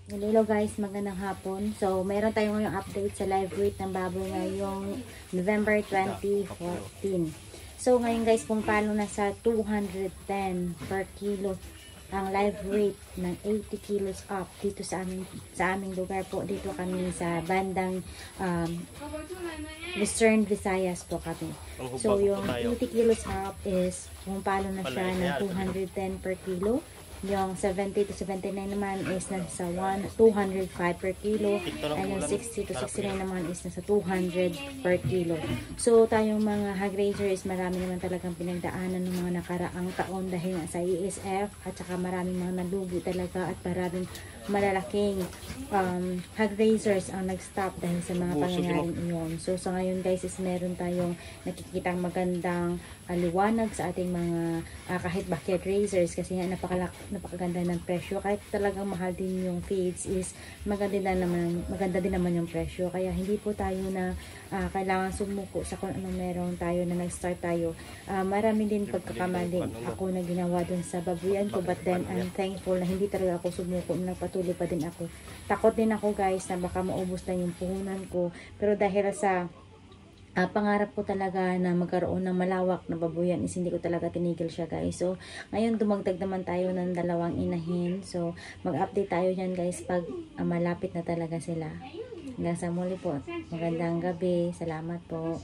Hello guys, magandang hapon. So, meron tayong ngayong update sa live weight ng baboy ngayong November 2014. So, ngayon guys, kung paano nasa 210 per kilo ang live weight ng 80 kilos up dito sa aming lugar po. Dito kami sa bandang Western Visayas po kami. So, yung 80 kilos up is kung paano na siya ng 210 per kilo. Yung 70 to 79 naman is nasa 205 per kilo. And yung 60 to 69 naman is nasa 200 per kilo. So, tayong mga hog raisers, marami naman talagang pinagdaanan ng mga nakaraang taon dahil sa ESF at saka maraming mga nalugi talaga at maraming malalaking hog raisers ang nag-stop dahil sa mga pangyayaring iyon. So, sa ngayon guys is meron tayong nakikitang magandang liwanag sa ating mga kahit backyard raisers kasi nga napakaganda ng presyo. Kahit talagang mahal din yung feeds is maganda din naman yung presyo. Kaya hindi po tayo na kailangan sumuko sa kung ano meron tayo na nag-start tayo. Marami din pagkakamali ako na ginawa dun sa babuyan ko, but then I'm thankful na hindi talaga ako sumuko, nagpatuloy pa din ako. Takot din ako guys na baka maubos na yung puhunan ko, pero dahil sa pangarap ko talaga na magkaroon ng malawak na babuyan is hindi ko talaga tinigil siya guys. So, ngayon dumagdag naman tayo ng 2 inahin. So, mag-update tayo yan guys pag malapit na talaga sila. Hanggang sa muli po. Magandang gabi. Salamat po.